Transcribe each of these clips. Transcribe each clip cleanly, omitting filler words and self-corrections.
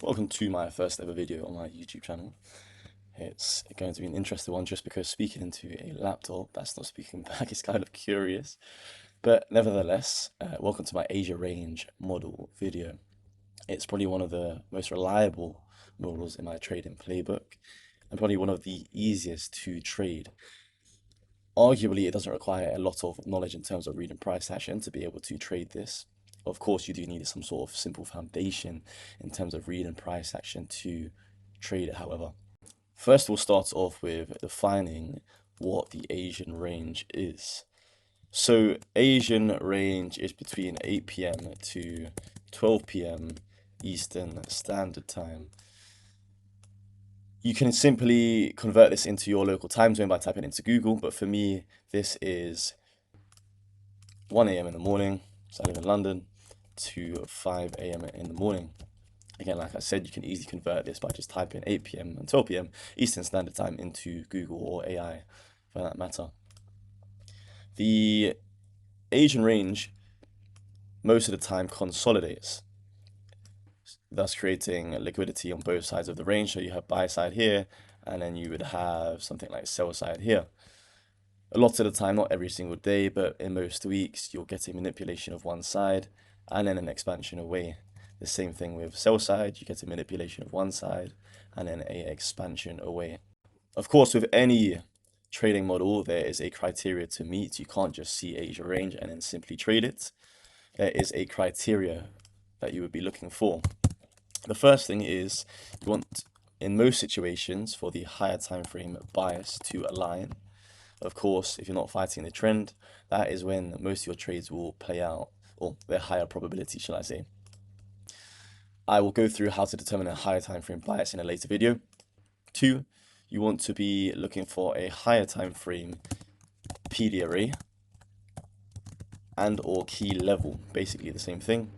Welcome to my first ever video on my YouTube channel. It's going to be an interesting one just because speaking into a laptop that's not speaking back is kind of curious. But nevertheless, welcome to my Asia range model video. It's probably one of the most reliable models in my trading playbook and probably one of the easiest to trade. Arguably, it doesn't require a lot of knowledge in terms of reading price action to be able to trade this. Of course, you do need some sort of simple foundation in terms of reading price action to trade it, however. First, we'll start off with defining what the Asian range is. So, Asian range is between 8 p.m. to 12 p.m. Eastern Standard Time. You can simply convert this into your local time zone by typing it into Google, but for me, this is 1 a.m. in the morning, so I live in London, to 5 a.m. in the morning. Again, like I said, you can easily convert this by just typing 8 p.m. and 12 p.m. Eastern Standard Time into Google or AI for that matter. The Asian range most of the time consolidates, thus creating liquidity on both sides of the range. So you have buy side here, and then you would have something like sell side here. A lot of the time, not every single day, but in most weeks, you'll get a manipulation of one side and then an expansion away. The same thing with sell side, you get a manipulation of one side and then a expansion away. Of course, with any trading model, there is a criteria to meet. You can't just see Asia range and then simply trade it. There is a criteria that you would be looking for. The first thing is you want, in most situations, for the higher time frame bias to align. Of course, if you're not fighting the trend, that is when most of your trades will play out, or their higher probability, shall I say. I will go through how to determine a higher time frame bias in a later video. 2, you want to be looking for a higher time frame PD array and or key level, basically the same thing.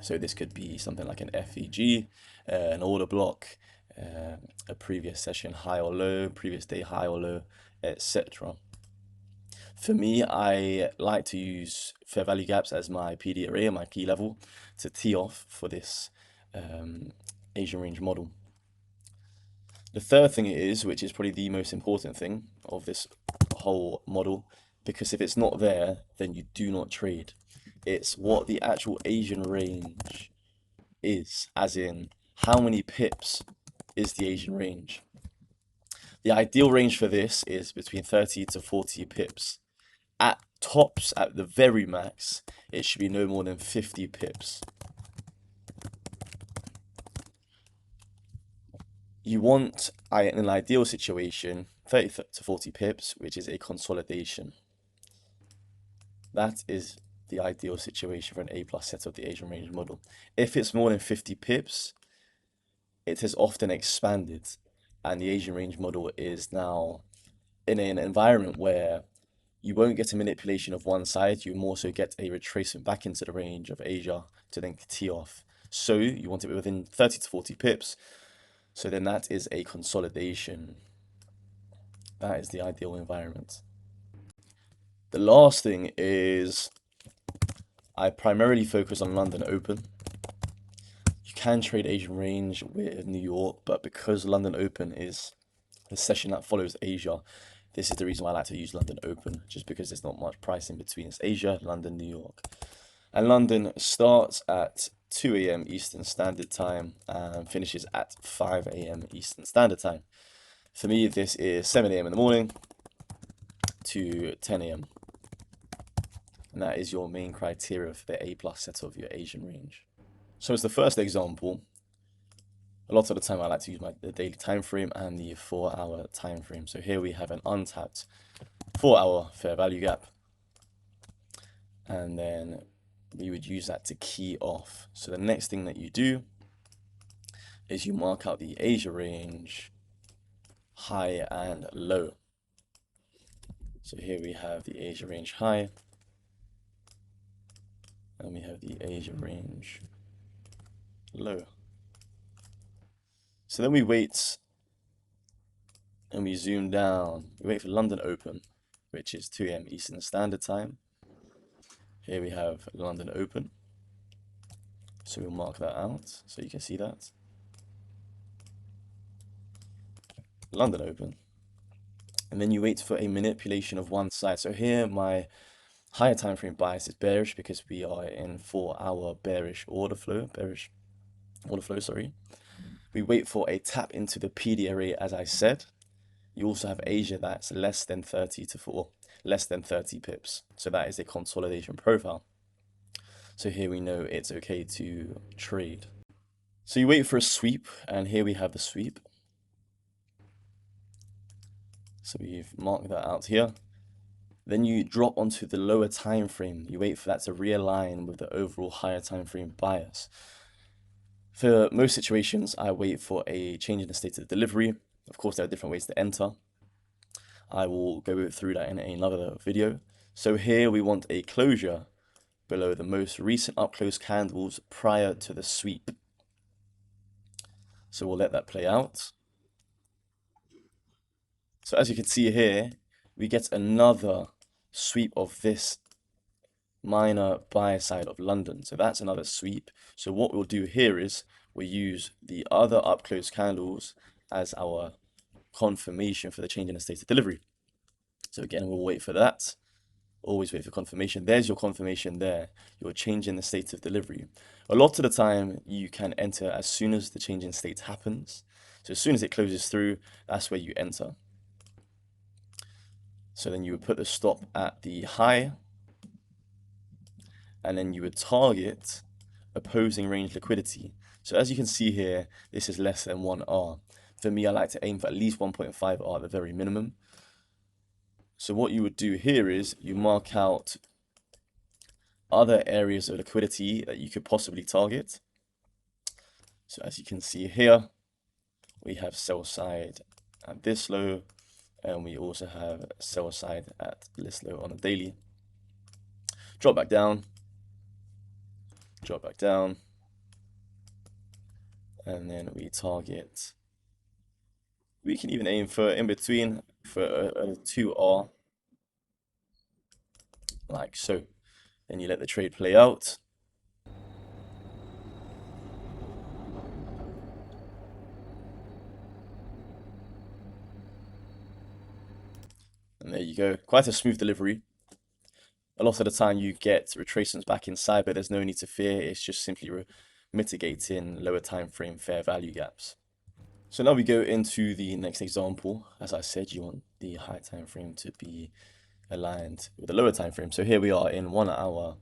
So this could be something like an FEG, an order block, a previous session high or low, previous day high or low, etc. For me, I like to use fair value gaps as my PD array and my key level to tee off for this Asian range model. The third thing is, which is probably the most important thing of this whole model, because if it's not there, then you do not trade. It's what the actual Asian range is, as in how many pips is the Asian range. The ideal range for this is between 30 to 40 pips. At tops, at the very max, it should be no more than 50 pips. You want, in an ideal situation, 30 to 40 pips, which is a consolidation. That is the ideal situation for an A+ set of the Asian range model. If it's more than 50 pips, it has often expanded, and the Asian range model is now in an environment where you won't get a manipulation of one side, you more so get a retracement back into the range of Asia to then tee off. So you want it within 30 to 40 pips, so then that is a consolidation. That is the ideal environment. The last thing is I primarily focus on London Open. You can trade Asian range with New York, but because London Open is the session that follows Asia, this is the reason why I like to use London Open, just because there's not much price in between. It's Asia, London, New York. And London starts at 2 a.m. Eastern Standard Time and finishes at 5 a.m. Eastern Standard Time. For me, this is 7 a.m. in the morning to 10 a.m. And that is your main criteria for the A+ set of your Asian range. So as the first example, a lot of the time I like to use the daily time frame and the 4-hour time frame. So here we have an untapped 4-hour fair value gap, and then we would use that to key off. So the next thing that you do is you mark out the Asia range high and low. So here we have the Asia range high, and we have the Asia range low. So then we wait and we zoom down. We wait for London Open, which is 2 a.m. Eastern Standard Time. Here we have London Open. So we'll mark that out so you can see that. London open. And then you wait for a manipulation of one side. So here my higher time frame bias is bearish because we are in 4-hour bearish order flow, sorry. We wait for a tap into the PD array, as I said. You also have Asia that's less than 30 to 4, less than 30 pips. So that is a consolidation profile. So here we know it's okay to trade. So you wait for a sweep, and here we have the sweep. So we've marked that out here. Then you drop onto the lower time frame. You wait for that to realign with the overall higher time frame bias. For most situations, I wait for a change in the state of delivery. Of course, there are different ways to enter. I will go through that in another video. So here we want a closure below the most recent up close candles prior to the sweep. So we'll let that play out. So as you can see here, we get another sweep of this minor buy side of London. So that's another sweep. So what we'll do here is we use the other up close candles as our confirmation for the change in the state of delivery. So again, we'll wait for that. Always wait for confirmation. There's your confirmation there. Your change in the state of delivery. A lot of the time, you can enter as soon as the change in state happens. So as soon as it closes through, that's where you enter. So then you would put the stop at the high, and then you would target opposing range liquidity. So as you can see here, this is less than 1R. For me, I like to aim for at least 1.5R at the very minimum. So what you would do here is you mark out other areas of liquidity that you could possibly target. So as you can see here, we have sell side at this low, and we also have sell side at this low on the daily. Drop back down, and then we target. We can even aim for in between for a 2R, like so. Then you let the trade play out. And there you go. Quite a smooth delivery. A lot of the time you get retracements back inside, but there's no need to fear. It's just simply mitigating lower time frame fair value gaps. So now we go into the next example. As I said, you want the high time frame to be aligned with the lower time frame. So here we are in 1 hour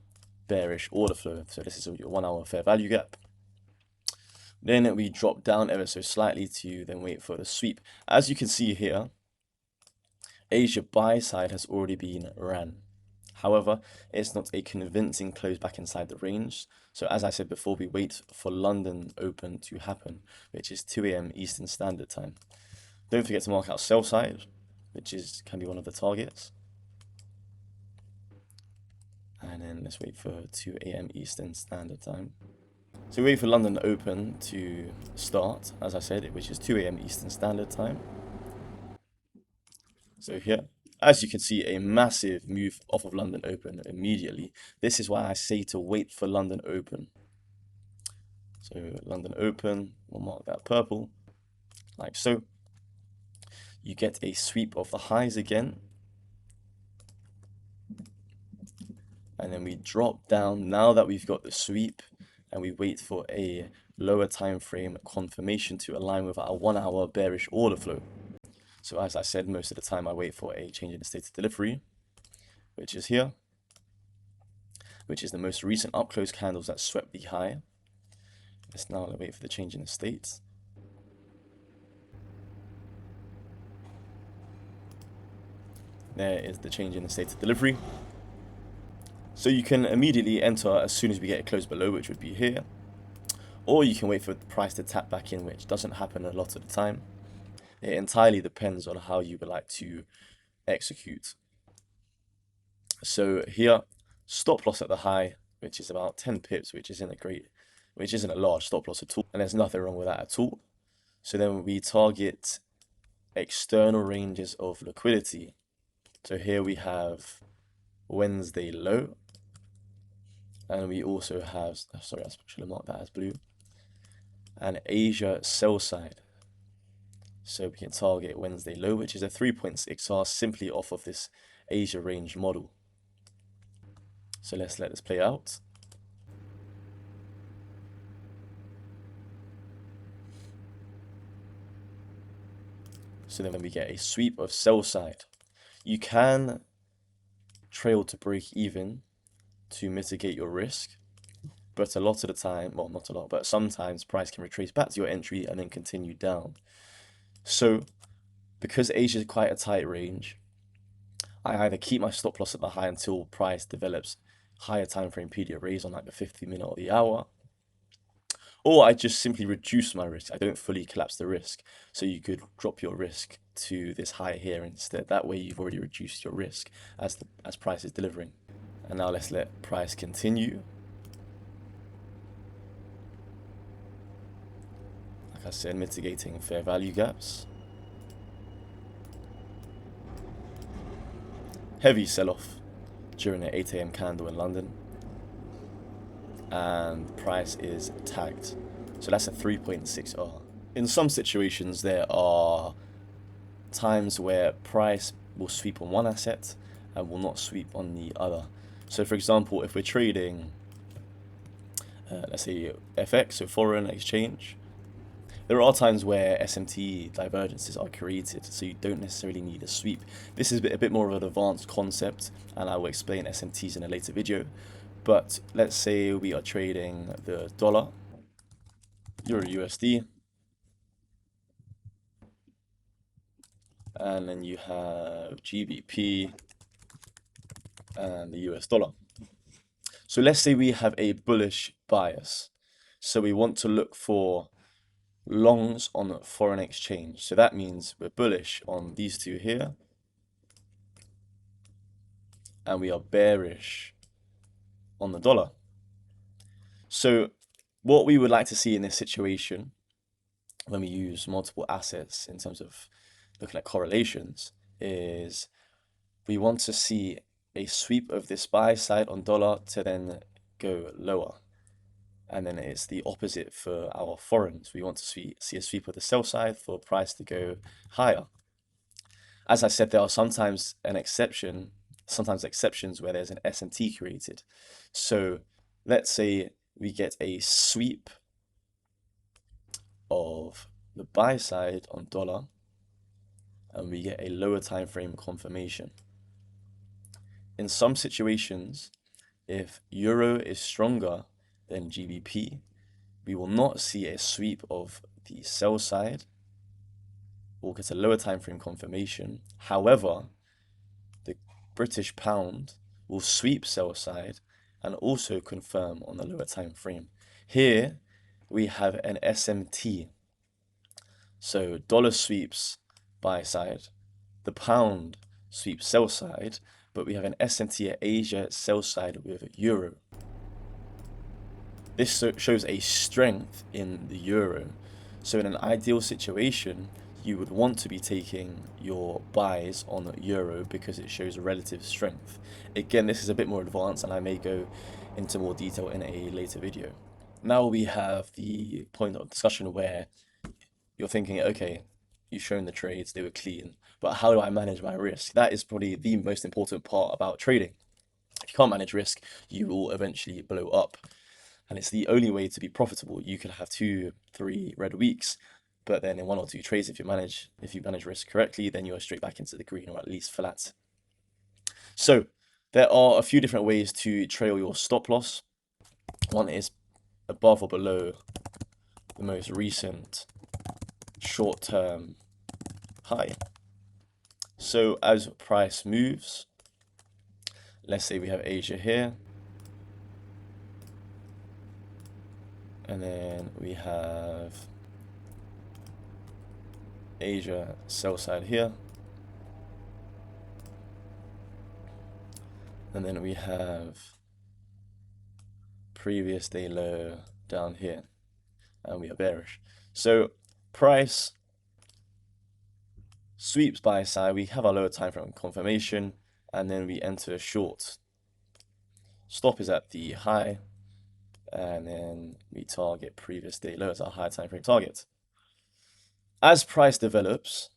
bearish order flow. So this is your 1 hour fair value gap. Then we drop down ever so slightly to then wait for the sweep. As you can see here, Asia buy side has already been ran. However, it's not a convincing close back inside the range. So as I said before, we wait for London open to happen, which is 2 AM Eastern Standard Time. Don't forget to mark out sell side, which can be one of the targets. And then let's wait for 2 AM Eastern Standard Time. So we wait for London open to start, as I said, which is 2 AM Eastern Standard Time. So here, as you can see, a massive move off of London open immediately. This is why I say to wait for London open. So London open, we'll mark that purple, like so. You get a sweep of the highs again. And then we drop down now that we've got the sweep, and we wait for a lower time frame confirmation to align with our 1 hour bearish order flow. So as I said, most of the time I wait for a change in the state of delivery, which is here, which is the most recent up close candles that swept the high. Let's now wait for the change in the state. There is the change in the state of delivery. So you can immediately enter as soon as we get it close below, which would be here. Or you can wait for the price to tap back in, which doesn't happen a lot of the time. It entirely depends on how you would like to execute. So here, stop loss at the high, which is about 10 pips, which isn't a large stop loss at all. And there's nothing wrong with that at all. So then we target external ranges of liquidity. So here we have Wednesday low. And we also have, sorry, I should have marked that as blue. And Asia sell side. So we can target Wednesday low, which is a 3.6R simply off of this Asia range model. So let's let this play out. So then when we get a sweep of sell side, you can trail to break even to mitigate your risk. But a lot of the time, well, not a lot, but sometimes price can retrace back to your entry and then continue down. So because Asia is quite a tight range, I either keep my stop loss at the high until price develops higher time frame PD arrays on like the 50-minute or the hour, or I just simply reduce my risk. I don't fully collapse the risk. So you could drop your risk to this high here instead. That way you've already reduced your risk as price is delivering. And now let's let price continue. Like I said, mitigating fair value gaps. Heavy sell-off during the 8 a.m. candle in London. And price is tagged. So that's a 3.6R. In some situations, there are times where price will sweep on one asset and will not sweep on the other. So for example, if we're trading, let's say FX, so foreign exchange, there are times where SMT divergences are created, so you don't necessarily need a sweep. This is a bit more of an advanced concept, and I will explain SMTs in a later video. But let's say we are trading the dollar, Euro USD, and then you have GBP and the US dollar. So let's say we have a bullish bias. So we want to look for longs on foreign exchange. So that means we're bullish on these two here, and we are bearish on the dollar. So what we would like to see in this situation, when we use multiple assets in terms of looking at correlations, is we want to see a sweep of this buy side on dollar to then go lower. And then it's the opposite for our foreigns. We want to see a sweep of the sell side for price to go higher. As I said, there are sometimes exceptions where there's an SMT created. So let's say we get a sweep of the buy side on dollar and we get a lower time frame confirmation. In some situations, if euro is stronger than GBP, we will not see a sweep of the sell side. We'll get a lower time frame confirmation. However, the British pound will sweep sell side and also confirm on the lower time frame. Here we have an SMT. So dollar sweeps buy side, the pound sweeps sell side, but we have an SMT at Asia sell side with euro. This shows a strength in the euro. So in an ideal situation, you would want to be taking your buys on euro because it shows relative strength. Again, this is a bit more advanced and I may go into more detail in a later video. Now we have the point of discussion where you're thinking, okay, you've shown the trades, they were clean, but how do I manage my risk? That is probably the most important part about trading. If you can't manage risk, you will eventually blow up. And it's the only way to be profitable. You could have 2-3 red weeks, but then in 1 or 2 trades, if you manage risk correctly, then you're straight back into the green, or at least flat. So there are a few different ways to trail your stop loss. One is above or below the most recent short-term high. So as price moves, let's say we have Asia here, and then we have Asia sell side here, and then we have previous day low down here, and we are bearish. So price sweeps buy side, we have our lower time frame confirmation, and then we enter a short. Stop is at the high, and then we target previous day low as our high time frame target. As price develops,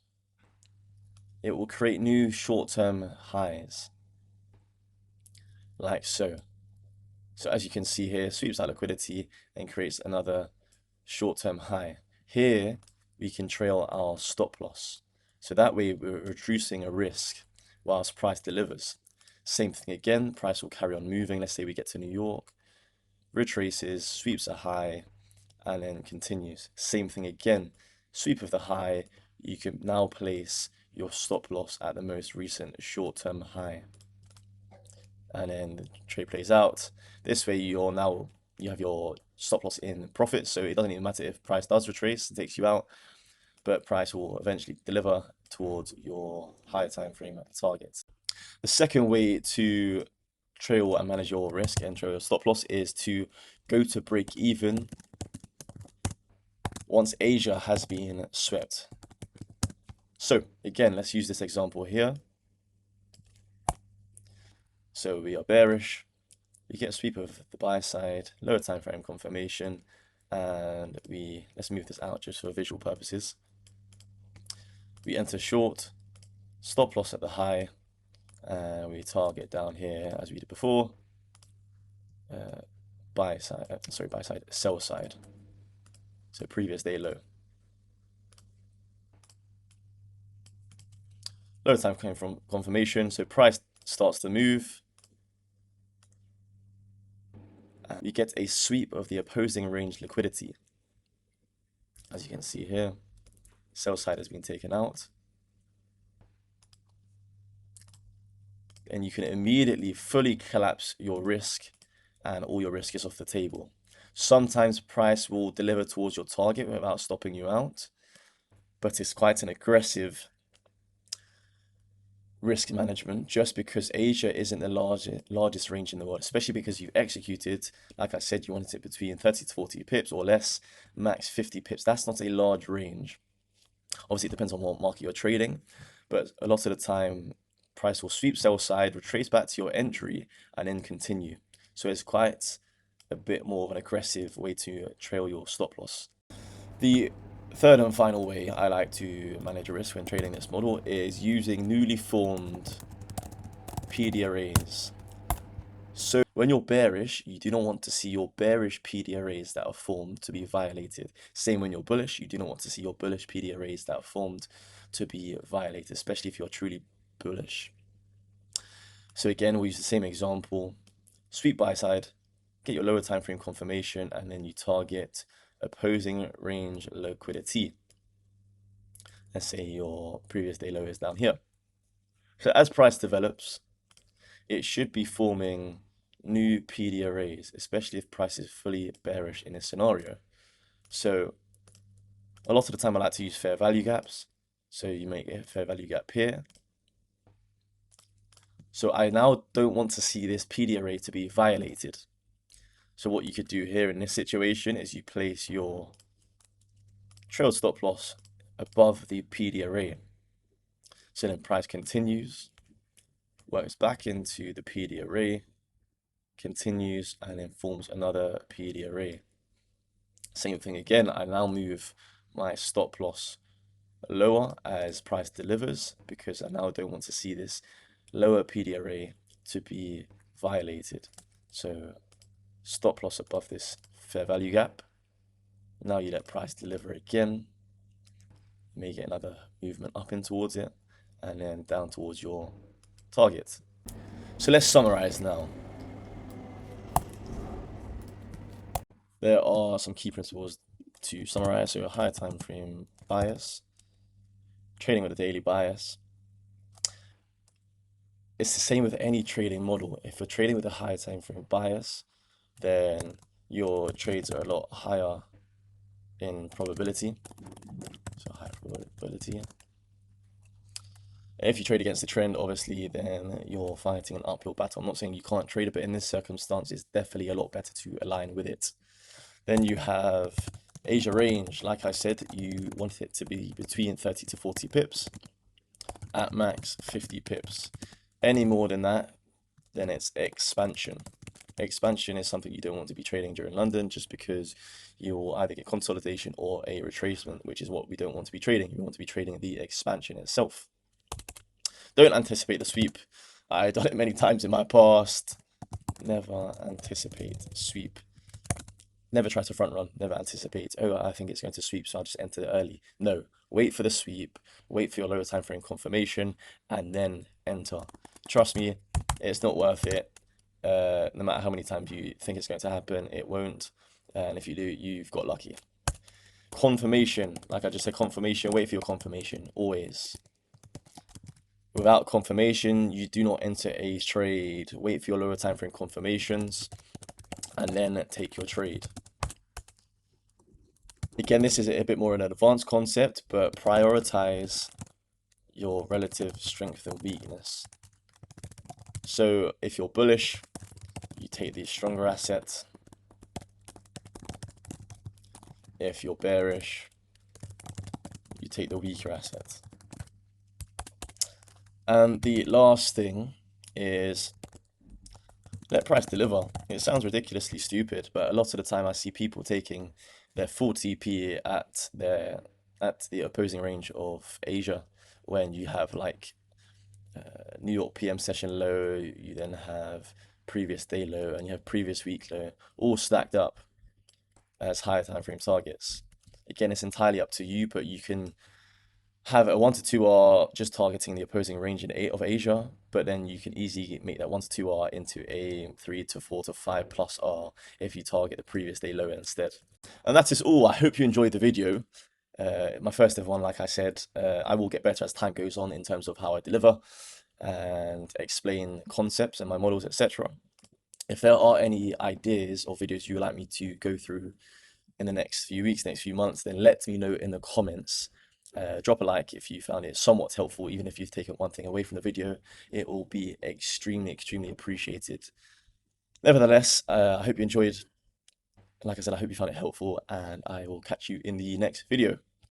it will create new short-term highs, like so. So as you can see here, sweeps out liquidity and creates another short-term high. Here, we can trail our stop loss. So that way, we're reducing a risk whilst price delivers. Same thing again, price will carry on moving. Let's say we get to New York, retraces, sweeps a high, and then continues. Same thing again, sweep of the high, you can now place your stop loss at the most recent short-term high. And then the trade plays out. This way you have your stop loss in profit, so it doesn't even matter if price does retrace, it takes you out, but price will eventually deliver towards your higher time frame target. The second way to trail and manage your risk and trail your stop loss is to go to break even once Asia has been swept. So again, let's use this example here. So we are bearish, we get a sweep of the buy side, lower time frame confirmation, and let's move this out just for visual purposes. We enter short, stop loss at the high, and we target down here as we did before. Buy side, sell side. So previous day low. Lower time came from confirmation, so price starts to move. And we get a sweep of the opposing range liquidity. As you can see here, sell side has been taken out. And you can immediately fully collapse your risk and all your risk is off the table. Sometimes price will deliver towards your target without stopping you out, but it's quite an aggressive risk management just because Asia isn't the largest range in the world, especially because you've executed, like I said, you wanted it between 30 to 40 pips or less, max 50 pips. That's not a large range. Obviously, it depends on what market you're trading, but a lot of the time, price will sweep sell side, retrace back to your entry, and then continue. So it's quite a bit more of an aggressive way to trail your stop loss. The third and final way I like to manage a risk when trading this model is using newly formed PD arrays. So when you're bearish, you do not want to see your bearish PD arrays that are formed to be violated. Same when you're bullish, you do not want to see your bullish PD arrays that are formed to be violated, especially if you're truly bullish. So again, we'll use the same example. Sweep buy side, get your lower time frame confirmation, and then you target opposing range liquidity. Let's say your previous day low is down here. So as price develops, it should be forming new PD arrays, especially if price is fully bearish in this scenario. So a lot of the time I like to use fair value gaps. So you make a fair value gap here. So I now don't want to see this PD array to be violated. So what you could do here in this situation is you place your trail stop loss above the PD array. So then price continues, works back into the PD array, continues, and then forms another PD array. Same thing again, I now move my stop loss lower as price delivers because I now don't want to see this lower PD array to be violated. So stop loss above this fair value gap. Now you let price deliver again. You may get another movement up in towards it and then down towards your target. So let's summarize now. There are some key principles to summarize. So a higher time frame bias, trading with a daily bias. It's the same with any trading model. If you're trading with a higher time frame bias, then your trades are a lot higher in probability. So higher probability. If you trade against the trend, obviously, then you're fighting an uphill battle. I'm not saying you can't trade it, but in this circumstance, it's definitely a lot better to align with it. Then you have Asia range. Like I said, you want it to be between 30 to 40 pips, at max 50 pips. Any more than that, then it's expansion. expansion is something you don't want to be trading during London, just because you'll either get consolidation or a retracement, which is what we don't want to be trading. We want to be trading the expansion itself. Don't anticipate the sweep. I've done it many times in my past. Never anticipate sweep. Never try to front run. Never anticipate, oh, I think it's going to sweep, so I'll just enter it early. No, wait for the sweep, wait for your lower time frame confirmation, and then enter. Trust me, it's not worth it. No matter how many times you think it's going to happen, it won't. And if you do, you've got lucky. Confirmation, like I just said, confirmation, wait for your confirmation, always. Without confirmation, you do not enter a trade. Wait for your lower time frame confirmations and then take your trade. Again, this is a bit more an advanced concept, but prioritize your relative strength and weakness. So if you're bullish, you take the stronger asset. If you're bearish, you take the weaker asset. And the last thing is let price deliver. It sounds ridiculously stupid, but a lot of the time I see people taking their full TP at the opposing range of Asia, when you have like New York PM session low, you then have previous day low, and you have previous week low, all stacked up as higher time frame targets. Again, it's entirely up to you, but you can have a 1 to 2R just targeting the opposing range of Asia, but then you can easily make that 1 to 2R into a 3 to 4 to 5 plus R if you target the previous day low instead. And that is all. I hope you enjoyed the video. My first ever one, like I said. I will get better as time goes on in terms of how I deliver and explain concepts and my models, etc. If there are any ideas or videos you would like me to go through in the next few weeks, next few months, then let me know in the comments. Drop a like if you found it somewhat helpful, even if you've taken one thing away from the video. It will be extremely, extremely appreciated. Nevertheless, I hope you enjoyed. Like I said, I hope you found it helpful, and I will catch you in the next video.